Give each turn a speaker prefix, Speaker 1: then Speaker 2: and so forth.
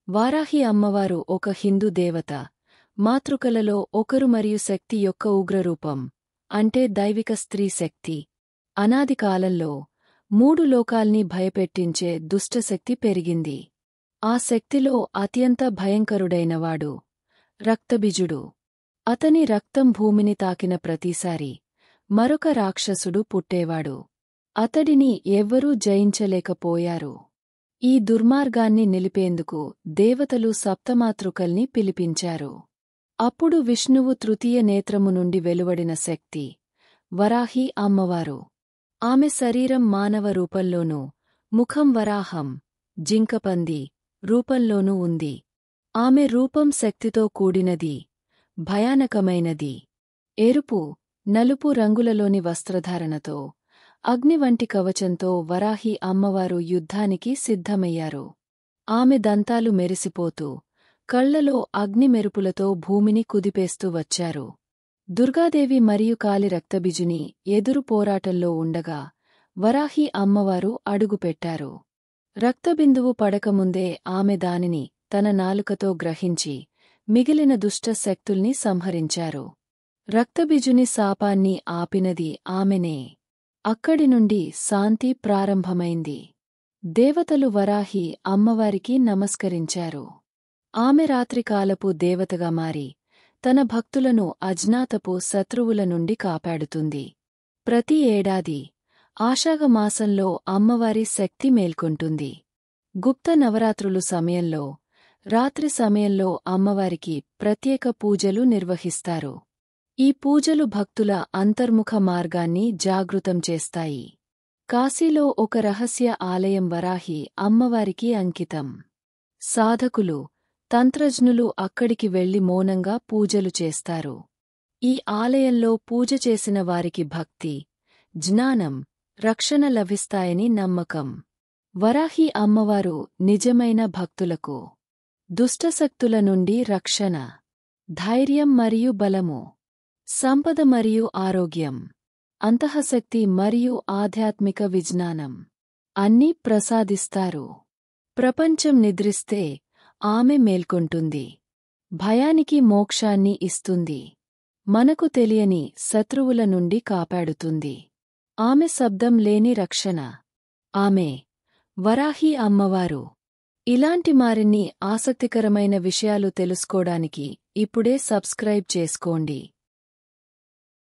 Speaker 1: వారాహి అమ్మవారు ఒక హిందూ దేవత, మాతృకలలో ఒకరు మరియు శక్తి యొక్క ఉగ్రరూపం, అంటే దైవిక స్త్రీ శక్తి. అనాది కాలంలో 3 లోకాల్ని భయపెట్టించే దుష్టశక్తి పెరిగింది. ఆ శక్తిలో అత్యంత భయంకరుడైనవాడు రక్తబీజుడు. అతని రక్తం భూమిని తాకిన ప్రతిసారీ మరొక రాక్షసుడు పుట్టేవాడు. అతడిని ఎవ్వరూ జయించలేకపోయారు. ఈ దుర్మార్గాన్ని నిలిపేందుకు దేవతలు సప్తమాతృకల్ని పిలిపించారు. అప్పుడు విష్ణువు తృతీయ నేత్రము నుండి వెలువడిన శక్తి వరాహి అమ్మవారు. ఆమె శరీరం మానవ రూపంలోనూ, ముఖం వరాహం, జింకపంది రూపంలోనూ ఉంది. ఆమె రూపం శక్తితో కూడినది, భయానకమైనది. ఎరుపు, నలుపు రంగులలోని వస్త్రధారణతో, అగ్ని వంటి కవచంతో వరాహి అమ్మవారు యుద్ధానికి సిద్ధమయ్యారు. ఆమె దంతాలు మెరిసిపోతూ, కళ్లలో అగ్ని మెరుపులతో భూమిని కుదిపేస్తూ వచ్చారు. దుర్గాదేవి మరియు కాలి రక్తబీజుని ఎదురు పోరాటంలో ఉండగా వరాహి అమ్మవారు అడుగుపెట్టారు. రక్తబిందువు పడకముందే ఆమె దానిని తన నాలుకతో గ్రహించి మిగిలిన దుష్ట శక్తుల్ని సంహరించారు. రక్తబీజుని శాపాన్ని ఆపినది ఆమెనే. అక్కడి నుండి శాంతి ప్రారంభమైంది. దేవతలు వరాహి అమ్మవారికి నమస్కరించారు. ఆమె రాత్రికాలపు దేవతగా మారి తన భక్తులను అజ్ఞాతపు శత్రువుల నుండి కాపాడుతుంది. ప్రతి ఏడాది ఆషాఢ మాసంలో అమ్మవారి శక్తి మేల్కొంటుంది. గుప్త నవరాత్రులు సమయంలో, రాత్రి సమయంలో అమ్మవారికి ప్రత్యేక పూజలు నిర్వహిస్తారు. ఈ పూజలు భక్తుల అంతర్ముఖ మార్గాన్ని జాగృతం చేస్తాయి. కాశీలో ఒక రహస్య ఆలయం వరాహి అమ్మవారికి అంకితం. సాధకులు, తంత్రజ్ఞులు అక్కడికి వెళ్లి మౌనంగా పూజలు చేస్తారు. ఈ ఆలయంలో పూజ చేసిన వారికి భక్తి, జ్ఞానం, రక్షణ లభిస్తాయని నమ్మకం. వరాహి అమ్మవారు నిజమైన భక్తులకు దుష్టశక్తుల నుండి రక్షణ, ధైర్యం మరియు బలము, సంపద మరియు ఆరోగ్యం, అంతఃశక్తి మరియు ఆధ్యాత్మిక విజ్ఞానం అన్నీ ప్రసాదిస్తారు. ప్రపంచం నిద్రిస్తే ఆమె మేల్కొంటుంది. భయానికి మోక్షాన్ని ఇస్తుంది. మనకు తెలియని శత్రువుల నుండి కాపాడుతుంది. ఆమె శబ్దం లేని రక్షణ. ఆమె వరాహి అమ్మవారు. ఇలాంటి మరిన్ని ఆసక్తికరమైన విషయాలు తెలుసుకోడానికి ఇప్పుడే సబ్స్క్రైబ్ చేసుకోండి.